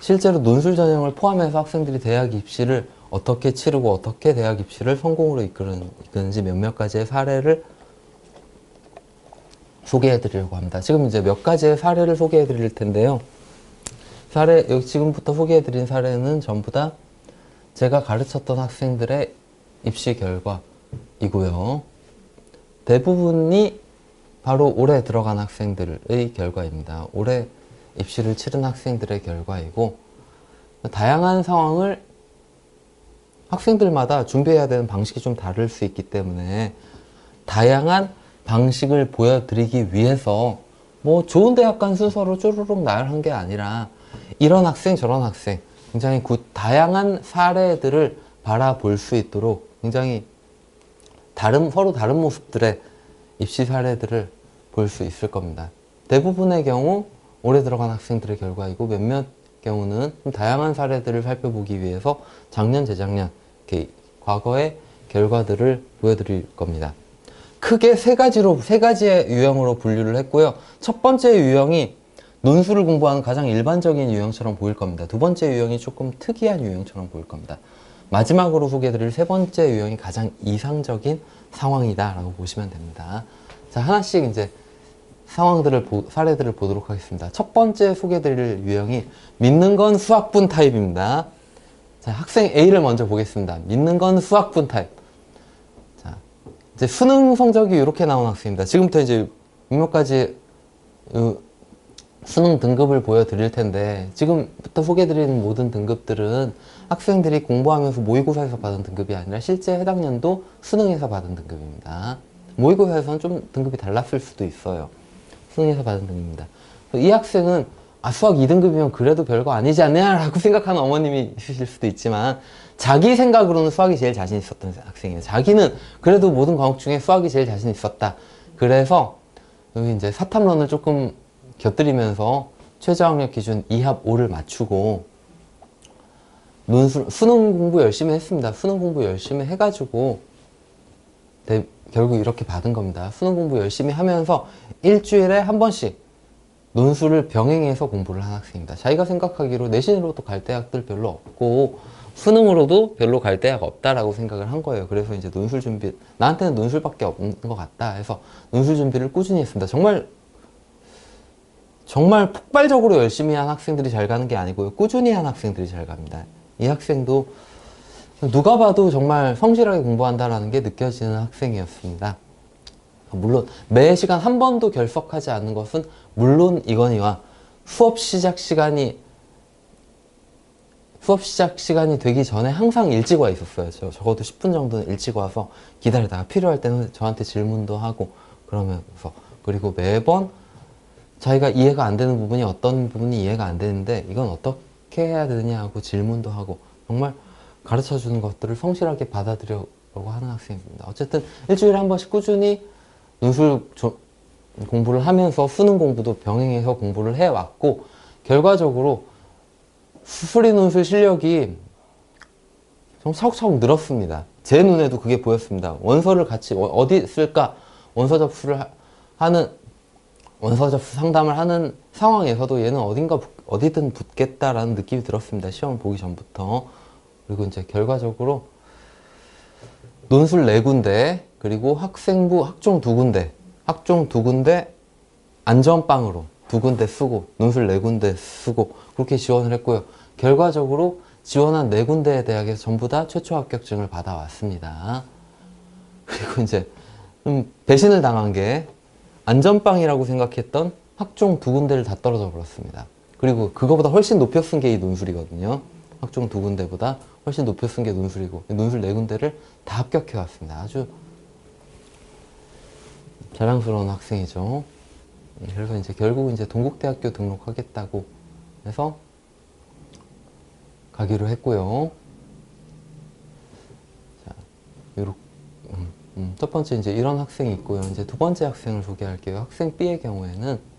실제로 논술 전형을 포함해서 학생들이 대학 입시를 어떻게 치르고 어떻게 대학 입시를 성공으로 이끄는지 몇몇 가지의 사례를 소개해 드리려고 합니다. 지금 이제 몇 가지의 사례를 소개해 드릴 텐데요. 여기 지금부터 소개해 드린 사례는 전부 다 제가 가르쳤던 학생들의 입시 결과이고요. 대부분이 바로 올해 들어간 학생들의 결과입니다. 올해 입시를 치른 학생들의 결과이고, 다양한 상황을 학생들마다 준비해야 되는 방식이 좀 다를 수 있기 때문에 다양한 방식을 보여드리기 위해서 뭐 좋은 대학 간 순서로 쭈루룩 나열한 게 아니라 이런 학생 저런 학생 굉장히 다양한 사례들을 바라볼 수 있도록 굉장히 서로 다른 모습들의 입시 사례들을 볼 수 있을 겁니다. 대부분의 경우 올해 들어간 학생들의 결과이고 몇몇 경우는 좀 다양한 사례들을 살펴보기 위해서 작년, 재작년 이렇게 과거의 결과들을 보여드릴 겁니다. 크게 세 가지의 유형으로 분류를 했고요. 첫 번째 유형이 논술을 공부하는 가장 일반적인 유형처럼 보일 겁니다. 두 번째 유형이 조금 특이한 유형처럼 보일 겁니다. 마지막으로 소개해드릴 세 번째 유형이 가장 이상적인 상황이다 라고 보시면 됩니다. 자, 하나씩 이제 사례들을 보도록 하겠습니다. 첫 번째 소개해드릴 유형이 믿는 건 수학분 타입입니다. 자, 학생 A를 먼저 보겠습니다. 믿는 건 수학분 타입. 자, 이제 수능 성적이 이렇게 나온 학생입니다. 지금부터 이제 몇 가지 수능 등급을 보여드릴 텐데, 지금부터 소개해드리는 모든 등급들은 학생들이 공부하면서 모의고사에서 받은 등급이 아니라 실제 해당 연도 수능에서 받은 등급입니다. 모의고사에서는 좀 등급이 달랐을 수도 있어요. 수능에서 받은 등급입니다. 이 학생은 수학 2등급이면 그래도 별거 아니지 않냐 라고 생각하는 어머님이 있으실 수도 있지만, 자기 생각으로는 수학이 제일 자신 있었던 학생이에요. 자기는 그래도 모든 과목 중에 수학이 제일 자신 있었다. 그래서 여기 이제 사탐론을 조금 곁들이면서 최저학력 기준 2합 5를 맞추고 수능 공부 열심히 했습니다. 수능 공부 열심히 해가지고 결국 이렇게 받은 겁니다. 수능 공부 열심히 하면서 일주일에 한 번씩 논술을 병행해서 공부를 한 학생입니다. 자기가 생각하기로 내신으로도 갈 대학들 별로 없고 수능으로도 별로 갈 대학 없다라고 생각을 한 거예요. 그래서 이제 논술 준비, 나한테는 논술밖에 없는 것 같다 해서 논술 준비를 꾸준히 했습니다. 정말 폭발적으로 열심히 한 학생들이 잘 가는 게 아니고요. 꾸준히 한 학생들이 잘 갑니다. 이 학생도 누가 봐도 정말 성실하게 공부한다라는 게 느껴지는 학생이었습니다. 물론 매 시간 한 번도 결석하지 않는 것은 물론이거니와 수업 시작 시간이 되기 전에 항상 일찍 와 있었어요. 적어도 10분 정도는 일찍 와서 기다리다가 필요할 때는 저한테 질문도 하고 그러면서, 그리고 매번 자기가 이해가 안 되는 부분이 어떤 부분이 이해가 안 되는데 이건 어떻게 해야 되느냐 하고 질문도 하고 정말 가르쳐주는 것들을 성실하게 받아들이려고 하는 학생입니다. 어쨌든 일주일에 한 번씩 꾸준히 논술 공부를 하면서 수능 공부도 병행해서 공부를 해왔고, 결과적으로 수리 논술 실력이 좀 차곡차곡 늘었습니다. 제 눈에도 그게 보였습니다. 원서를 같이 어디 쓸까 원서 접수 상담을 하는 상황에서도 얘는 어디든 붙겠다라는 느낌이 들었습니다. 시험을 보기 전부터. 그리고 이제 결과적으로 논술 4군데, 그리고 학생부 학종 2군데 안전빵으로 2군데 쓰고 논술 4군데 쓰고 그렇게 지원을 했고요. 결과적으로 지원한 4군데의 대학에서 전부 다 최초 합격증을 받아왔습니다. 그리고 이제 배신을 당한 게 안전빵이라고 생각했던 학종 2군데를 다 떨어져 버렸습니다. 그리고 그거보다 훨씬 높여 쓴 게 이 논술이거든요. 학종 2군데보다 훨씬 높여 쓴 게 논술이고, 논술 4군데를 다 합격해 왔습니다. 아주 자랑스러운 학생이죠. 그래서 이제 결국 이제 동국대학교 등록하겠다고 해서 가기로 했고요. 자, 첫 번째 이제 이런 학생이 있고요. 이제 두 번째 학생을 소개할게요. 학생 B의 경우에는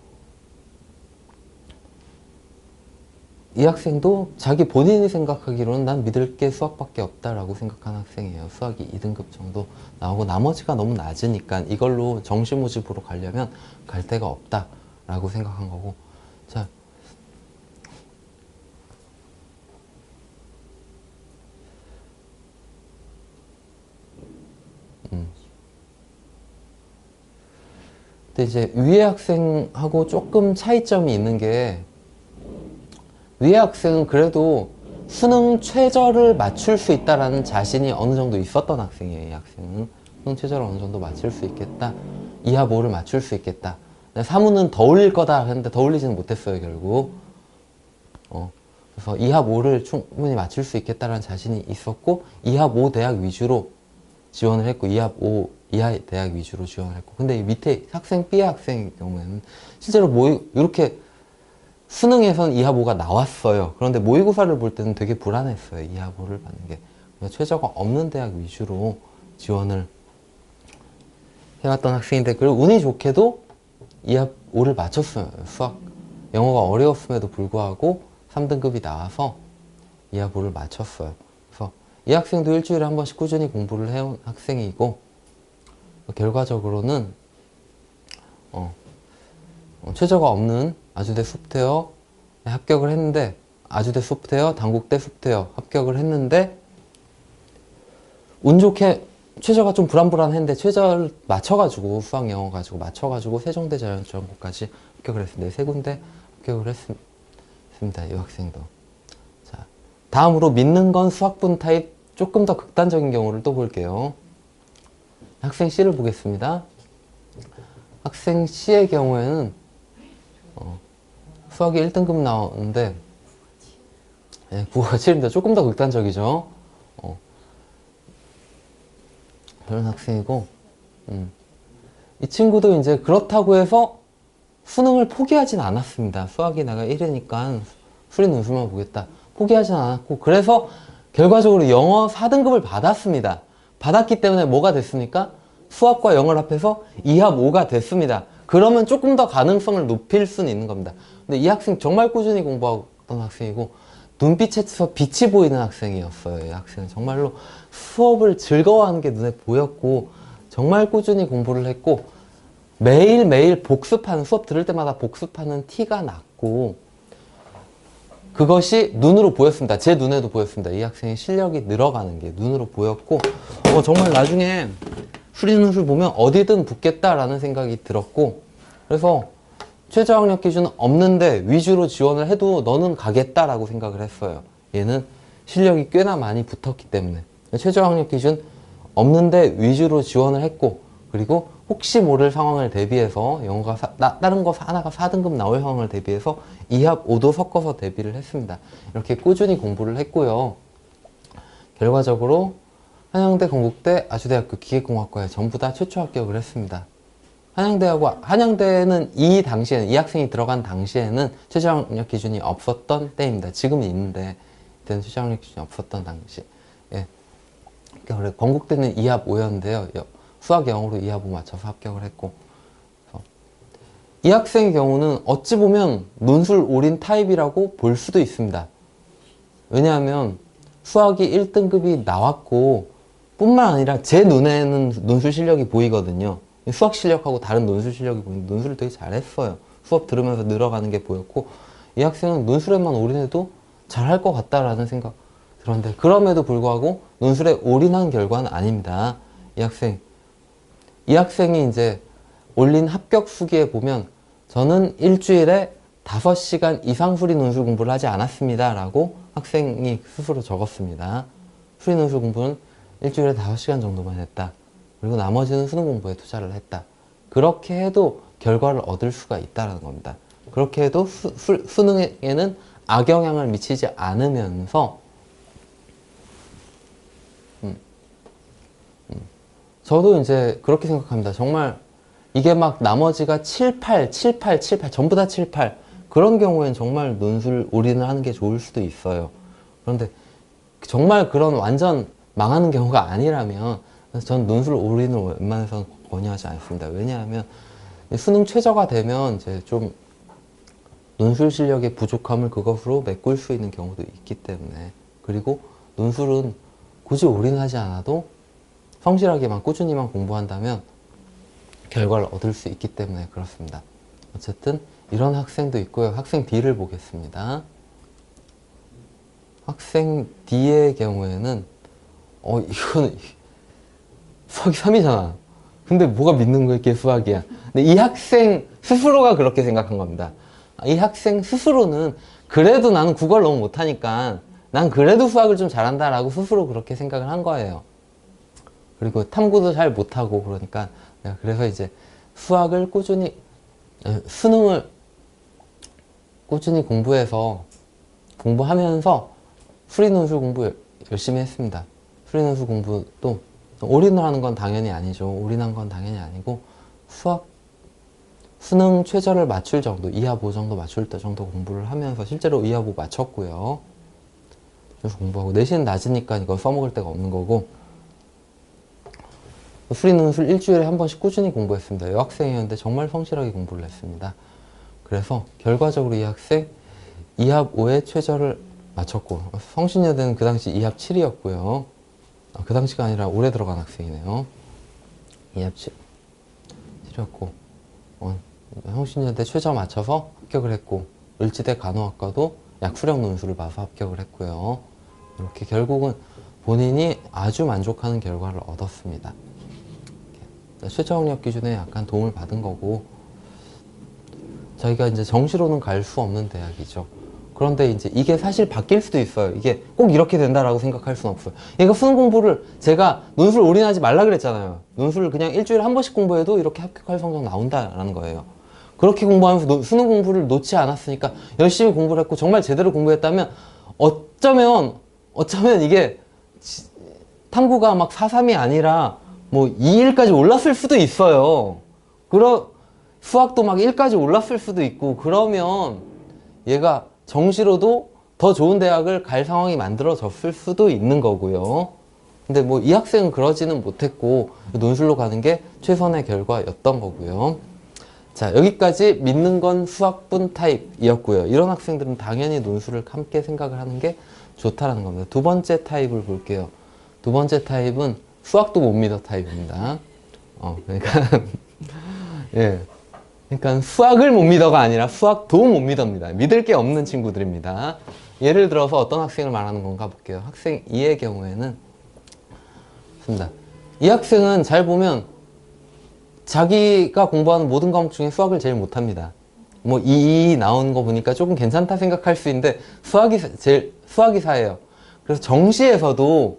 이 학생도 본인이 생각하기로는 난 믿을 게 수학밖에 없다라고 생각하는 학생이에요. 수학이 2등급 정도 나오고 나머지가 너무 낮으니까 이걸로 정시모집으로 가려면 갈 데가 없다라고 생각한 거고. 자, 근데 이제 위에 학생하고 조금 차이점이 있는 게, 위에 학생은 그래도 수능 최저를 맞출 수 있다라는 자신이 어느 정도 있었던 학생이에요. 이 학생은 수능 최저를 어느 정도 맞출 수 있겠다, 이하 5를 맞출 수 있겠다. 사무는 더 올릴 거다 했는데 더 올리지는 못했어요, 결국. 그래서 이하 5를 충분히 맞출 수 있겠다라는 자신이 있었고, 이하 5 대학 위주로 지원을 했고, 이하 5 이하 대학 위주로 지원을 했고. 근데 이 밑에 학생 B 학생의 경우에는 실제로 이렇게 수능에선 이하 5가 나왔어요. 그런데 모의고사를 볼 때는 되게 불안했어요, 이하 5를 받는 게. 최저가 없는 대학 위주로 지원을 해왔던 학생인데, 그리고 운이 좋게도 이하 5를 맞췄어요. 수학, 영어가 어려웠음에도 불구하고 3등급이 나와서 이하 5를 맞췄어요. 그래서 이 학생도 일주일에 한 번씩 꾸준히 공부를 해온 학생이고, 결과적으로는 최저가 없는 아주대 소프트웨어에 합격을 했는데, 아주대 소프트웨어, 단국대 소프트웨어 합격을 했는데, 운 좋게 최저가 좀 불안불안했는데 최저를 맞춰가지고, 수학 영어 가지고 맞춰가지고 세종대 자연지원고까지 합격을 했습니다. 세 군데 합격을 했습니다. 이 학생도. 자, 다음으로 믿는 건 수학분 타입, 조금 더 극단적인 경우를 또 볼게요. 학생 C를 보겠습니다. 학생 C의 경우에는 수학이 1등급 나오는데, 국어가 7입니다. 조금 더 극단적이죠. 그런 학생이고, 이 친구도 이제 그렇다고 해서 수능을 포기하진 않았습니다. 수학이 내가 1이니까 수리 논술만 보겠다, 포기하진 않았고, 그래서 결과적으로 영어 4등급을 받았습니다. 받았기 때문에 뭐가 됐습니까? 수학과 영어를 합해서 이하 5가 됐습니다. 그러면 조금 더 가능성을 높일 수는 있는 겁니다. 근데 이 학생 정말 꾸준히 공부하던 학생이고, 눈빛에서 빛이 보이는 학생이었어요. 이 학생은 정말로 수업을 즐거워하는 게 눈에 보였고, 정말 꾸준히 공부를 했고, 매일매일 복습하는, 수업 들을 때마다 복습하는 티가 났고, 그것이 눈으로 보였습니다. 제 눈에도 보였습니다. 이 학생의 실력이 늘어가는 게 눈으로 보였고, 정말 나중에 수리논술 보면 어디든 붙겠다라는 생각이 들었고, 그래서 최저학력 기준은 없는데 위주로 지원을 해도 너는 가겠다라고 생각을 했어요. 얘는 실력이 꽤나 많이 붙었기 때문에. 최저학력 기준 없는데 위주로 지원을 했고, 그리고 혹시 모를 상황을 대비해서 영어가 다른 거 하나가 4등급 나올 상황을 대비해서 이합 5도 섞어서 대비를 했습니다. 이렇게 꾸준히 공부를 했고요. 결과적으로 한양대, 건국대, 아주대학교 기계공학과에 전부 다 최초 합격을 했습니다. 한양대는 이 당시에는, 이 학생이 들어간 당시에는 최저학력 기준이 없었던 때입니다. 지금은 있는데 그때는 최저학력 기준이 없었던 당시. 예. 그러니까 건국대는 이합 5였는데요. 수학, 영어로 이합 5 맞춰서 합격을 했고, 이 학생의 경우는 어찌 보면 논술 올인 타입이라고 볼 수도 있습니다. 왜냐하면 수학이 1등급이 나왔고, 뿐만 아니라 제 눈에는 논술 실력이 보이거든요. 수학 실력하고 다른 논술 실력이 보이는데 논술을 되게 잘했어요. 수업 들으면서 늘어가는 게 보였고, 이 학생은 논술에만 올인해도 잘할 것 같다라는 생각 들었는데, 그럼에도 불구하고 논술에 올인한 결과는 아닙니다. 이 학생이 이제 올린 합격 수기에 보면, 저는 일주일에 5시간 이상 수리 논술 공부를 하지 않았습니다 라고 학생이 스스로 적었습니다. 수리 논술 공부는 일주일에 5시간 정도만 했다. 그리고 나머지는 수능 공부에 투자를 했다. 그렇게 해도 결과를 얻을 수가 있다는 겁니다. 그렇게 해도 수능에는 악영향을 미치지 않으면서, 저도 이제 그렇게 생각합니다. 정말 이게 막 나머지가 7, 8, 7, 8, 7, 8 전부 다 7, 8 그런 경우엔 정말 논술 올인을 하는 게 좋을 수도 있어요. 그런데 정말 그런 완전 망하는 경우가 아니라면 전 논술 올인을 웬만해서는 권유하지 않습니다. 왜냐하면 수능 최저가 되면 이제 좀 논술 실력의 부족함을 그것으로 메꿀 수 있는 경우도 있기 때문에, 그리고 논술은 굳이 올인하지 않아도 성실하게만 꾸준히만 공부한다면 결과를 얻을 수 있기 때문에 그렇습니다. 어쨌든 이런 학생도 있고요. 학생 D를 보겠습니다. 학생 D의 경우에는 이거는 수학이 3이잖아. 근데 뭐가 믿는 거야? 이게 수학이야. 근데 이 학생 스스로가 그렇게 생각한 겁니다. 이 학생 스스로는 그래도 나는 국어를 너무 못하니까 난 그래도 수학을 좀 잘한다라고 스스로 그렇게 생각을 한 거예요. 그리고 탐구도 잘 못하고 그러니까 내가 그래서 이제 수학을 꾸준히 수능을 꾸준히 공부하면서 수리논술 공부 열심히 했습니다. 수리논술 공부도 올인을 하는 건 당연히 아니죠. 올인한 건 당연히 아니고 수능 최저를 맞출 정도, 2하 5 정도 맞출 때 정도 공부를 하면서 실제로 2하 5 맞췄고요. 그래서 공부하고 내신은 낮으니까 이거 써먹을 데가 없는 거고 수리논술 일주일에 한 번씩 꾸준히 공부했습니다. 여학생이었는데 정말 성실하게 공부를 했습니다. 그래서 결과적으로 이 학생 2합 5의 최저를 맞췄고 성신여대는 그 당시 2합 7이었고요. 그 당시가 아니라 올해 들어간 학생이네요. 2합 7이었고 성신여대 최저 맞춰서 합격을 했고 을지대 간호학과도 약수령 논술을 봐서 합격을 했고요. 이렇게 결국은 본인이 아주 만족하는 결과를 얻었습니다. 최저 학력 기준에 약간 도움을 받은 거고 저희가 이제 정시로는 갈 수 없는 대학이죠. 그런데 이제 이게 사실 바뀔 수도 있어요. 이게 꼭 이렇게 된다라고 생각할 수는 없어요. 얘가 수능 공부를 제가 논술 올인하지 말라 그랬잖아요. 논술을 그냥 일주일에 한 번씩 공부해도 이렇게 합격할 성적 나온다라는 거예요. 그렇게 공부하면서 수능 공부를 놓지 않았으니까 열심히 공부를 했고 정말 제대로 공부했다면 어쩌면 이게 탐구가 막 4.3이 아니라 뭐 2일까지 올랐을 수도 있어요. 수학도 막 1까지 올랐을 수도 있고 그러면 얘가 정시로도 더 좋은 대학을 갈 상황이 만들어졌을 수도 있는 거고요. 근데 뭐 이 학생은 그러지는 못했고 논술로 가는 게 최선의 결과였던 거고요. 자, 여기까지 믿는 건 수학분 타입이었고요. 이런 학생들은 당연히 논술을 함께 생각을 하는 게 좋다라는 겁니다. 두 번째 타입을 볼게요. 두 번째 타입은 수학도 못 믿어 타입입니다. 그러니까 예. 그러니까 수학을 못 믿어가 아니라 수학도 못 믿습니다. 믿을 게 없는 친구들입니다. 예를 들어서 어떤 학생을 말하는 건가 볼게요. 학생 2의 경우에는 이 학생은 잘 보면 자기가 공부하는 모든 과목 중에 수학을 제일 못합니다. 뭐 2 나온 거 보니까 조금 괜찮다 생각할 수 있는데 수학이 4예요. 그래서 정시에서도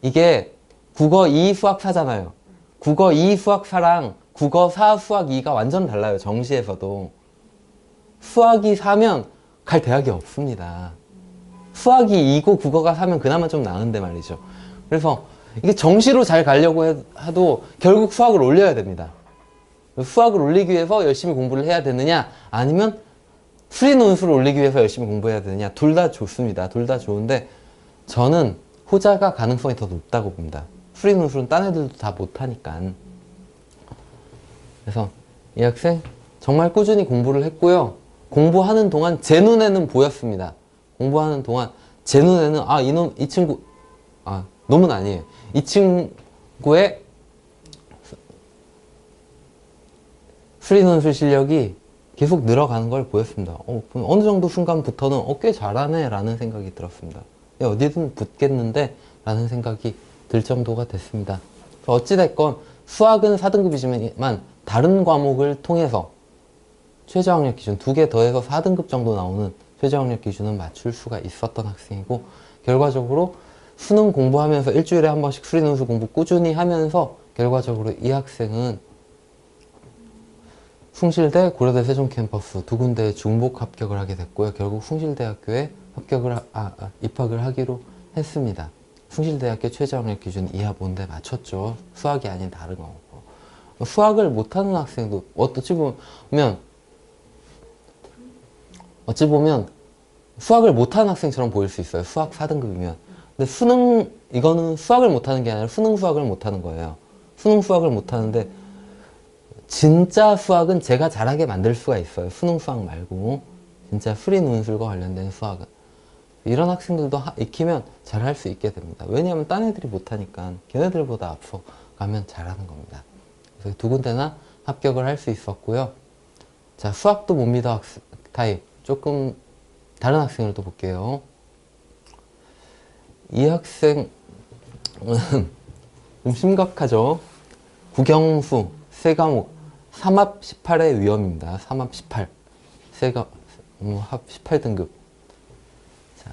이게 국어 2 수학 4잖아요. 국어 2 수학 4랑 국어 4 수학 2가 완전 달라요. 정시에서도. 수학이 4면 갈 대학이 없습니다. 수학이 2고 국어가 4면 그나마 좀 나은데 말이죠. 그래서 이게 정시로 잘 가려고 해도 결국 수학을 올려야 됩니다. 수학을 올리기 위해서 열심히 공부를 해야 되느냐 아니면 수리논술을 올리기 위해서 열심히 공부해야 되느냐 둘 다 좋습니다. 둘 다 좋은데 저는 호자가 가능성이 더 높다고 봅니다. 수리논술은 딴 애들도 다 못하니까. 그래서 이 학생 정말 꾸준히 공부를 했고요. 공부하는 동안 제 눈에는 보였습니다. 공부하는 동안 제 눈에는 이 친구 놈은 아니에요. 이 친구의 수리논술 실력이 계속 늘어가는 걸 보였습니다. 어느 정도 순간부터는 꽤 잘하네 라는 생각이 들었습니다. 어디든 붙겠는데 라는 생각이 들 정도가 됐습니다. 어찌됐건 수학은 4등급이지만 다른 과목을 통해서 최저학력 기준 2개 더해서 4등급 정도 나오는 최저학력 기준은 맞출 수가 있었던 학생이고 결과적으로 수능 공부하면서 일주일에 한 번씩 수리논술 공부 꾸준히 하면서 결과적으로 이 학생은 숭실대, 고려대 세종 캠퍼스 두 군데에 중복 합격을 하게 됐고요. 결국 숭실대학교에 입학을 하기로 했습니다. 숭실대학교 최저학력 기준 2하 5인데 맞췄죠. 수학이 아닌 다른 거고. 수학을 못하는 학생도 어찌 보면 수학을 못하는 학생처럼 보일 수 있어요. 수학 4등급이면. 근데 이거는 수학을 못하는 게 아니라 수능 수학을 못하는 거예요. 수능 수학을 못하는데 진짜 수학은 제가 잘하게 만들 수가 있어요. 수능 수학 말고 진짜 수리논술과 관련된 수학은 이런 학생들도 익히면 잘할 수 있게 됩니다. 왜냐하면 딴 애들이 못하니까 걔네들보다 앞서 가면 잘하는 겁니다. 그래서 두 군데나 합격을 할 수 있었고요. 자, 수학도 못 믿어 타입 조금 다른 학생을 또 볼게요. 이 학생은 좀 심각하죠. 국영수 세 과목 삼합 18의 위험입니다. 삼합 18. 세가 합 18등급. 자,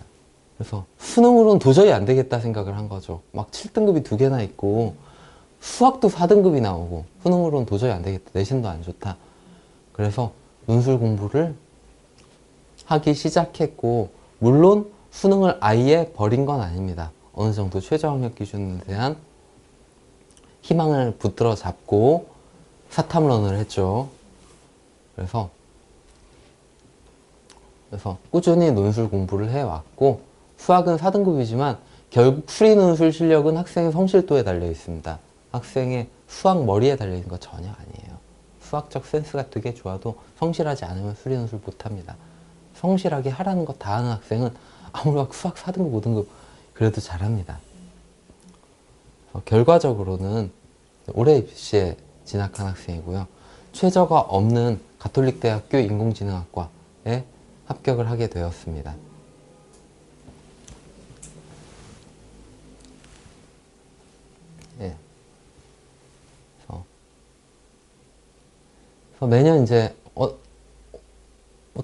그래서 수능으로는 도저히 안 되겠다 생각을 한 거죠. 막 7등급이 2개나 있고 수학도 4등급이 나오고 수능으로는 도저히 안 되겠다. 내신도 안 좋다. 그래서 논술 공부를 하기 시작했고, 물론 수능을 아예 버린 건 아닙니다. 어느 정도 최저학력 기준에 대한 희망을 붙들어 잡고 사탐런을 했죠. 그래서 꾸준히 논술 공부를 해왔고, 수학은 4등급이지만 결국 수리 논술 실력은 학생의 성실도에 달려 있습니다. 학생의 수학 머리에 달려 있는 거 전혀 아니에요. 수학적 센스가 되게 좋아도 성실하지 않으면 수리 논술 못합니다. 성실하게 하라는 거 다 하는 학생은 아무리 수학 4등급, 5등급 그래도 잘합니다. 결과적으로는 올해 입시에 진학한 학생이고요. 최저가 없는 가톨릭대학교 인공지능학과에 합격을 하게 되었습니다. 예. 그래서 매년 이제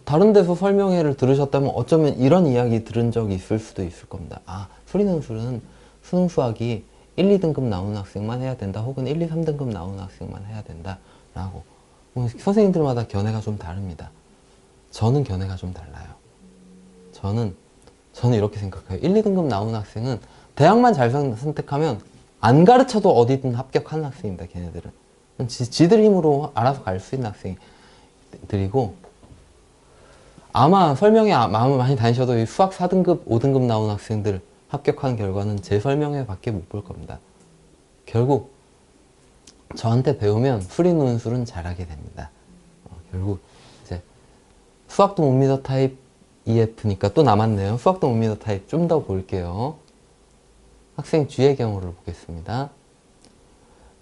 다른 데서 설명회를 들으셨다면 어쩌면 이런 이야기 들은 적이 있을 수도 있을 겁니다. 아, 수리논술은 수능 수학이 1, 2등급 나오는 학생만 해야 된다. 혹은 1, 2, 3등급 나오는 학생만 해야 된다. 라고. 선생님들마다 견해가 좀 다릅니다. 저는 견해가 좀 달라요. 저는 이렇게 생각해요. 1, 2등급 나오는 학생은 대학만 잘 선택하면 안 가르쳐도 어디든 합격하는 학생입니다. 걔네들은. 지들 힘으로 알아서 갈 수 있는 학생들이고, 아마 설명회 마음을 많이 다니셔도 이 수학 4등급, 5등급 나오는 학생들 합격하는 결과는 제 설명회 밖에 못 볼 겁니다. 결국 저한테 배우면 수리 논술은 잘하게 됩니다. 결국 이제 수학도 못 믿어 타입 EF니까 또 남았네요. 수학도 못 믿어 타입 좀 더 볼게요. 학생 G의 경우를 보겠습니다.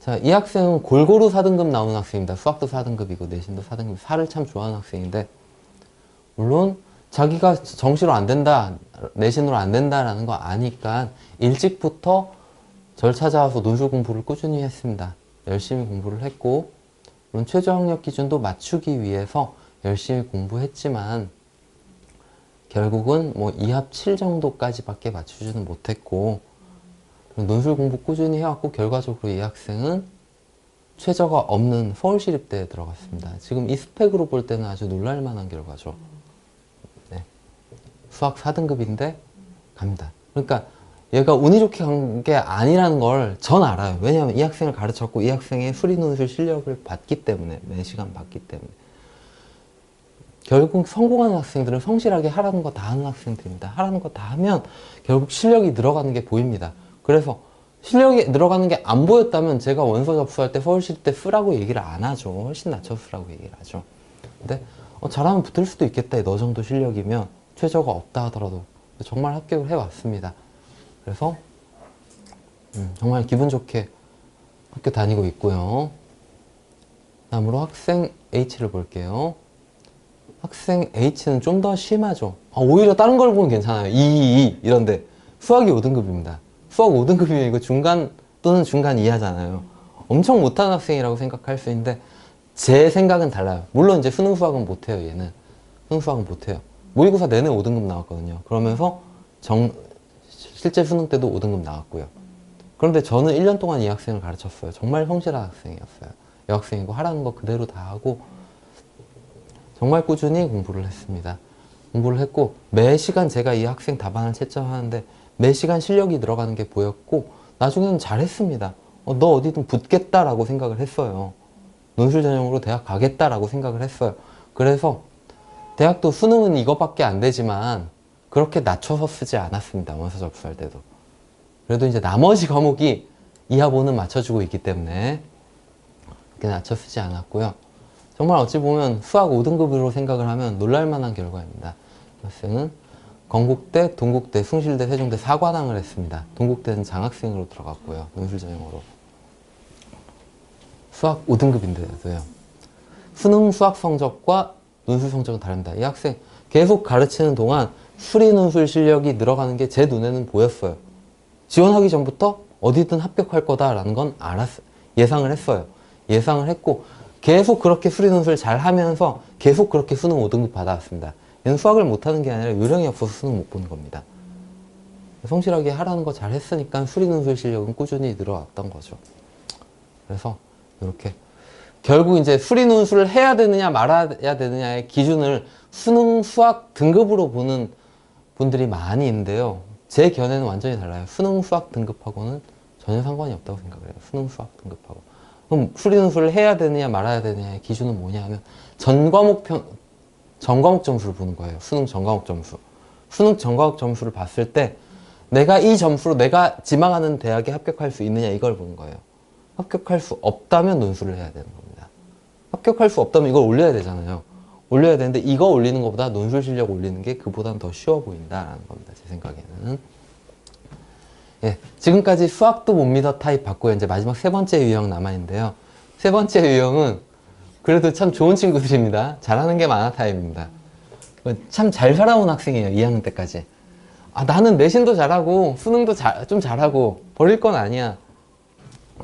자, 이 학생은 골고루 4등급 나오는 학생입니다. 수학도 4등급이고 내신도 4등급, 4를 참 좋아하는 학생인데, 물론 자기가 정시로 안 된다, 내신으로 안 된다라는 거 아니까 일찍부터 절 찾아와서 논술 공부를 꾸준히 했습니다. 열심히 공부를 했고, 물론 최저학력 기준도 맞추기 위해서 열심히 공부했지만 결국은 뭐 2합 7 정도까지밖에 맞추지는 못했고, 논술 공부 꾸준히 해왔고, 결과적으로 이 학생은 최저가 없는 서울시립대에 들어갔습니다. 지금 이 스펙으로 볼 때는 아주 놀랄만한 결과죠. 네. 수학 4등급인데 갑니다. 그러니까 얘가 운이 좋게 간 게 아니라는 걸 전 알아요. 왜냐하면 이 학생을 가르쳤고 이 학생의 수리논술 실력을 봤기 때문에, 매시간 봤기 때문에. 결국 성공하는 학생들은 성실하게 하라는 거 다 하는 학생들입니다. 하라는 거 다 하면 결국 실력이 늘어가는 게 보입니다. 그래서 실력이 늘어가는 게 안 보였다면 제가 원서 접수할 때 서울시립대 쓰라고 얘기를 안 하죠. 훨씬 낮춰 쓰라고 얘기를 하죠. 근데 잘하면 붙을 수도 있겠다. 너 정도 실력이면 최저가 없다 하더라도. 정말 합격을 해왔습니다. 그래서 정말 기분 좋게 학교 다니고 있고요. 다음으로 학생 H를 볼게요. 학생 H는 좀 더 심하죠. 오히려 다른 걸 보면 괜찮아요. 2, 이런데 수학이 5등급입니다. 수학 5등급이면 이거 중간 또는 중간 이하잖아요. 엄청 못하는 학생이라고 생각할 수 있는데 제 생각은 달라요. 물론 이제 수능 수학은 못해요. 얘는 수능 수학은 못해요. 모의고사 내내 5등급 나왔거든요. 그러면서 실제 수능 때도 5등급 나왔고요. 그런데 저는 1년 동안 이 학생을 가르쳤어요. 정말 성실한 학생이었어요. 여학생이고 하라는 거 그대로 다 하고 정말 꾸준히 공부를 했습니다. 공부를 했고 매 시간 제가 이 학생 답안을 채점하는데 매 시간 실력이 늘어가는 게 보였고 나중에는 잘했습니다. 너 어디든 붙겠다라고 생각을 했어요. 논술 전형으로 대학 가겠다라고 생각을 했어요. 그래서 대학도 수능은 이거밖에 안 되지만 그렇게 낮춰서 쓰지 않았습니다. 원서 접수할 때도. 그래도 이제 나머지 과목이 2합 5는 맞춰주고 있기 때문에 그렇게 낮춰 쓰지 않았고요. 정말 어찌 보면 수학 5등급으로 생각을 하면 놀랄만한 결과입니다. 학생은 건국대, 동국대, 숭실대, 세종대 4관왕을 했습니다. 동국대는 장학생으로 들어갔고요. 논술 전형으로. 수학 5등급인데도요. 수능 수학 성적과 논술 성적은 다릅니다. 이 학생 계속 가르치는 동안 수리 논술 실력이 늘어가는 게 제 눈에는 보였어요. 지원하기 전부터 어디든 합격할 거다라는 건 예상을 했어요. 예상을 했고 계속 그렇게 수리논술 잘 하면서 계속 그렇게 수능 5등급 받아왔습니다. 얘는 수학을 못하는 게 아니라 요령이 없어서 수능 못 보는 겁니다. 성실하게 하라는 거 잘 했으니까 수리논술 실력은 꾸준히 늘어왔던 거죠. 그래서 이렇게 결국 이제 수리논술을 해야 되느냐 말아야 되느냐의 기준을 수능 수학 등급으로 보는 분들이 많이 있는데요. 제 견해는 완전히 달라요. 수능 수학 등급하고는 전혀 상관이 없다고 생각을 해요. 수능 수학 등급하고. 그럼 수리논술을 해야 되느냐 말아야 되느냐의 기준은 뭐냐 하면 전과목 점수를 보는 거예요. 수능 전과목 점수. 수능 전과목 점수를 봤을 때 내가 이 점수로 내가 지망하는 대학에 합격할 수 있느냐 이걸 보는 거예요. 합격할 수 없다면 논술을 해야 되는 겁니다. 합격할 수 없다면 이걸 올려야 되잖아요. 올려야 되는데 이거 올리는 것보다 논술 실력 올리는 게 그보다는 더 쉬워 보인다라는 겁니다. 제 생각에는. 예, 지금까지 수학도 못 믿어 타입 봤고요. 이제 마지막 세 번째 유형 남아있는데요. 세 번째 유형은 그래도 참 좋은 친구들입니다. 잘하는 게 많아 타입입니다. 참 잘 살아온 학생이에요. 2학년 때까지. 아, 나는 내신도 잘하고 수능도 좀 잘하고 버릴 건 아니야.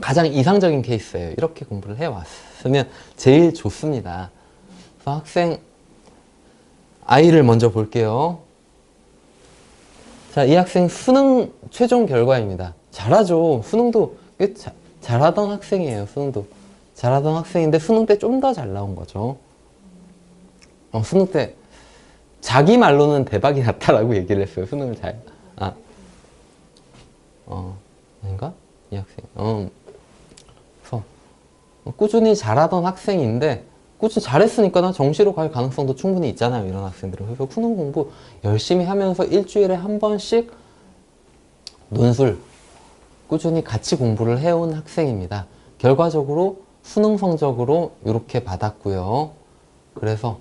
가장 이상적인 케이스예요. 이렇게 공부를 해왔으면 제일 좋습니다. 그래서 학생 아이를 먼저 볼게요. 자, 이 학생 수능 최종 결과입니다. 잘하죠. 수능도 잘하던 학생이에요. 수능도 잘하던 학생인데 수능 때 좀 더 잘 나온 거죠. 수능 때 자기 말로는 대박이 났다라고 얘기를 했어요. 수능을 아닌가? 이 학생. 그래서 꾸준히 잘하던 학생인데 꾸준히 잘했으니까 나 정시로 갈 가능성도 충분히 있잖아요. 이런 학생들은. 그래서 수능 공부 열심히 하면서 일주일에 한 번씩 논술 꾸준히 같이 공부를 해온 학생입니다. 결과적으로 수능 성적으로 이렇게 받았고요. 그래서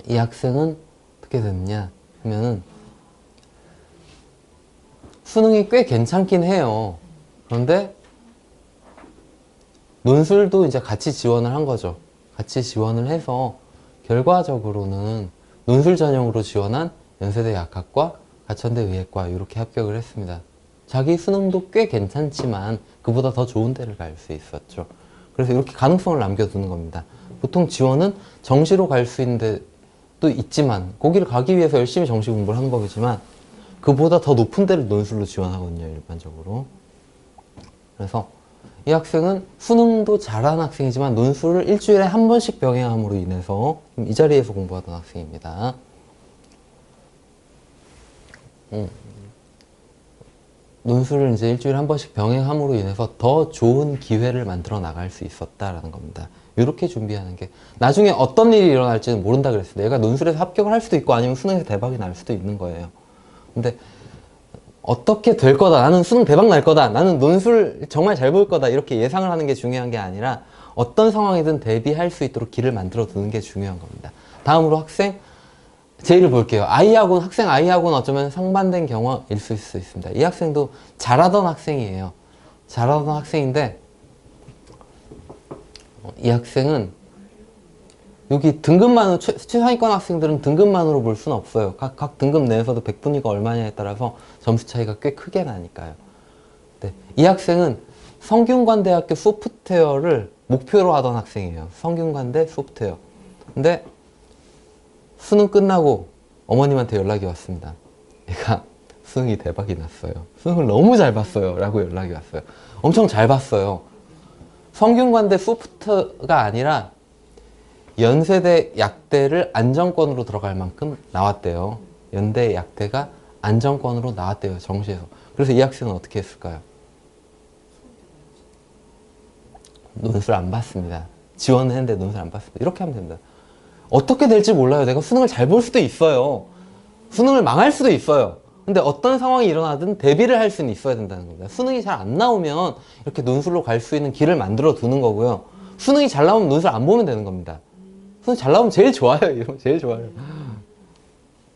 이 학생은 어떻게 됐냐 하면은 수능이 꽤 괜찮긴 해요. 그런데 논술도 이제 같이 지원을 한 거죠. 같이 지원을 해서 결과적으로는 논술 전형으로 지원한 연세대 약학과 가천대 의예과 이렇게 합격을 했습니다. 자기 수능도 꽤 괜찮지만 그보다 더 좋은 데를 갈 수 있었죠. 그래서 이렇게 가능성을 남겨두는 겁니다. 보통 지원은 정시로 갈 수 있는 데도 있지만 거기를 가기 위해서 열심히 정시 공부를 하는 거겠지만 그보다 더 높은 데를 논술로 지원하거든요. 일반적으로. 그래서 이 학생은 수능도 잘하는 학생이지만 논술을 일주일에 한 번씩 병행함으로 인해서 이 자리에서 공부하던 학생입니다. 논술을 이제 일주일에 한 번씩 병행함으로 인해서 더 좋은 기회를 만들어 나갈 수 있었다라는 겁니다. 이렇게 준비하는 게 나중에 어떤 일이 일어날지는 모른다 그랬어요. 내가 논술에서 합격을 할 수도 있고 아니면 수능에서 대박이 날 수도 있는 거예요. 근데 어떻게 될 거다, 나는 수능 대박 날 거다, 나는 논술 정말 잘 볼 거다 이렇게 예상을 하는 게 중요한 게 아니라 어떤 상황이든 대비할 수 있도록 길을 만들어 두는 게 중요한 겁니다. 다음으로 학생 제의를 볼게요. 학생 I하고는 어쩌면 상반된 경우일 수 있습니다. 이 학생도 잘하던 학생이에요. 잘하던 학생인데 이 학생은 여기 등급만으로 최상위권 학생들은 등급만으로 볼 수는 없어요. 각 등급 내에서도 100분위가 얼마냐에 따라서 점수 차이가 꽤 크게 나니까요. 네, 이 학생은 성균관대학교 소프트웨어를 목표로 하던 학생이에요. 성균관대 소프트웨어. 근데 수능 끝나고 어머님한테 연락이 왔습니다. 얘가 수능이 대박이 났어요. 수능을 너무 잘 봤어요. 라고 연락이 왔어요. 엄청 잘 봤어요. 성균관대 소프트가 아니라 연세대 약대를 안정권으로 들어갈 만큼 나왔대요. 연대 약대가 안정권으로 나왔대요. 정시에서. 그래서 이 학생은 어떻게 했을까요? 논술 안 봤습니다. 지원을 했는데 논술 안 봤습니다. 이렇게 하면 됩니다. 어떻게 될지 몰라요. 내가 수능을 잘 볼 수도 있어요. 수능을 망할 수도 있어요. 근데 어떤 상황이 일어나든 대비를 할 수는 있어야 된다는 겁니다. 수능이 잘 안 나오면 이렇게 논술로 갈 수 있는 길을 만들어 두는 거고요. 수능이 잘 나오면 논술 안 보면 되는 겁니다. 수능 잘 나오면 제일 좋아요. 이러면 제일 좋아요.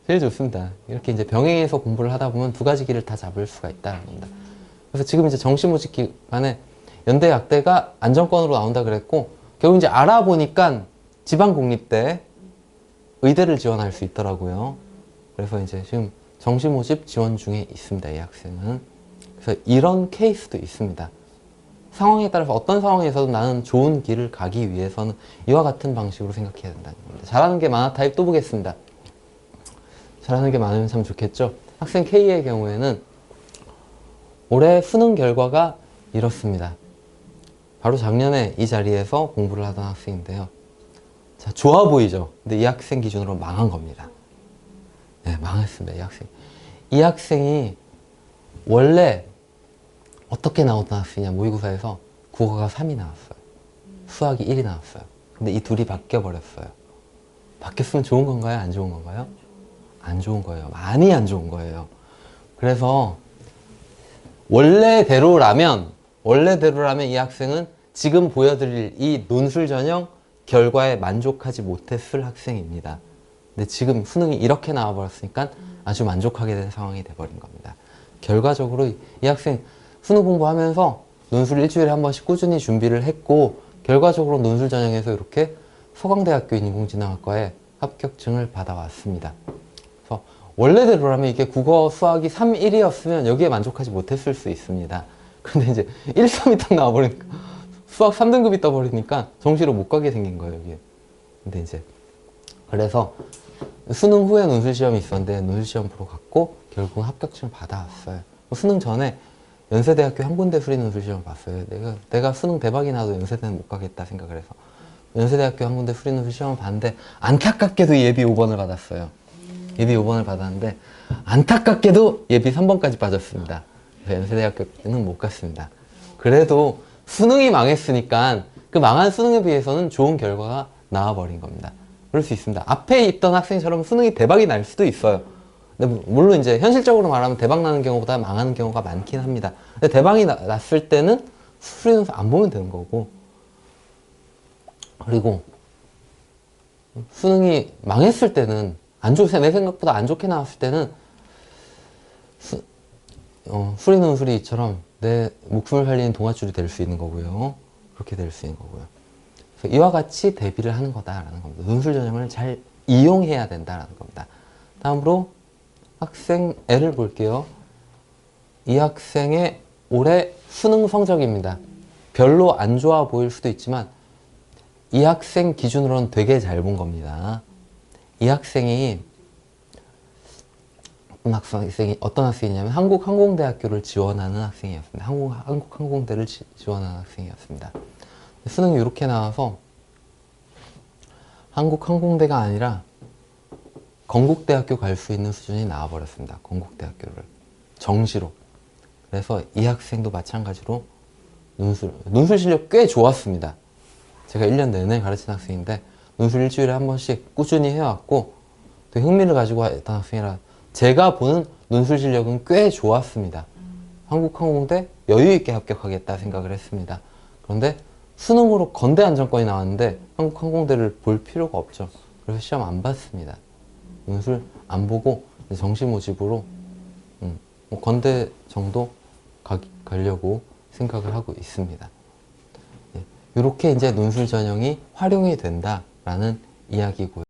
제일 좋습니다. 이렇게 이제 병행해서 공부를 하다 보면 두 가지 길을 다 잡을 수가 있다는 겁니다. 그래서 지금 이제 정시모집 기간에 연대 약대가 안정권으로 나온다 그랬고 결국 이제 알아보니까 지방공립대 의대를 지원할 수 있더라고요. 그래서 이제 지금 정시모집 지원 중에 있습니다. 이 학생은. 그래서 이런 케이스도 있습니다. 상황에 따라서 어떤 상황에서도 나는 좋은 길을 가기 위해서는 이와 같은 방식으로 생각해야 된다는 겁니다. 잘하는 게 많아 타입 또 보겠습니다. 잘하는 게 많으면 참 좋겠죠. 학생 K의 경우에는 올해 수능 결과가 이렇습니다. 바로 작년에 이 자리에서 공부를 하던 학생인데요. 자, 좋아 보이죠? 근데 이 학생 기준으로 망한 겁니다. 네, 망했습니다. 이 학생. 이 학생이 원래 어떻게 나왔던 학생이냐, 모의고사에서 국어가 3이 나왔어요. 수학이 1이 나왔어요. 근데 이 둘이 바뀌어 버렸어요. 바뀌었으면 좋은 건가요? 안 좋은 건가요? 안 좋은 거예요. 많이 안 좋은 거예요. 그래서 원래대로라면 이 학생은 지금 보여드릴 이 논술 전형 결과에 만족하지 못했을 학생입니다. 근데 지금 수능이 이렇게 나와버렸으니까 아주 만족하게 된 상황이 돼버린 겁니다. 결과적으로 이 학생 수능 공부하면서 논술 일주일에 한 번씩 꾸준히 준비를 했고, 결과적으로 논술 전형에서 이렇게 서강대학교 인공지능학과에 합격증을 받아왔습니다. 그래서 원래대로라면 이게 국어 수학이 3, 1이었으면 여기에 만족하지 못했을 수 있습니다. 근데 이제 1, 3이 딱 나와버리니까 수학 3등급이 떠버리니까 정시로 못 가게 생긴 거예요, 여기에. 근데 이제 그래서 수능 후에 논술 시험이 있었는데 논술 시험 보러 갔고 결국 합격증을 받아왔어요. 수능 전에 연세대학교 한 군데 수리 논술 시험을 봤어요. 내가 수능 대박이 나도 연세대는 못 가겠다 생각을 해서 연세대학교 한 군데 수리 논술 시험을 봤는데 안타깝게도 예비 5번을 받았어요. 예비 5번을 받았는데 안타깝게도 예비 3번까지 빠졌습니다. 그래서 연세대학교는 못 갔습니다. 그래도 수능이 망했으니까 그 망한 수능에 비해서는 좋은 결과가 나와버린 겁니다. 그럴 수 있습니다. 앞에 있던 학생처럼 수능이 대박이 날 수도 있어요. 근데 물론 이제 현실적으로 말하면 대박 나는 경우보다 망하는 경우가 많긴 합니다. 근데 대박이 났을 때는 수리는 안 보면 되는 거고, 그리고 수능이 망했을 때는 내 생각보다 안 좋게 나왔을 때는 수리 논술이처럼 내 목숨을 살리는 동아줄이 될 수 있는 거고요. 그렇게 될 수 있는 거고요. 그래서 이와 같이 대비를 하는 거다라는 겁니다. 논술 전형을 잘 이용해야 된다라는 겁니다. 다음으로 학생 L을 볼게요. 이 학생의 올해 수능 성적입니다. 별로 안 좋아 보일 수도 있지만 이 학생 기준으로는 되게 잘 본 겁니다. 이 학생이 어떤 학생이냐면 한국항공대학교를 지원하는 학생이었습니다. 한국항공대를 지원하는 학생이었습니다. 수능이 이렇게 나와서 한국항공대가 아니라 건국대학교 갈 수 있는 수준이 나와버렸습니다. 건국대학교를 정시로. 그래서 이 학생도 마찬가지로 논술 실력 꽤 좋았습니다. 제가 1년 내내 가르친 학생인데 논술 일주일에 한 번씩 꾸준히 해왔고 되게 흥미를 가지고 했던 학생이라 제가 보는 논술 실력은 꽤 좋았습니다. 한국항공대 여유있게 합격하겠다 생각을 했습니다. 그런데 수능으로 건대 안정권이 나왔는데 한국항공대를 볼 필요가 없죠. 그래서 시험 안 봤습니다. 논술 안 보고 정시 모집으로 뭐 건대 정도 가려고 생각을 하고 있습니다. 이렇게 이제 논술 전형이 활용이 된다라는 이야기고요.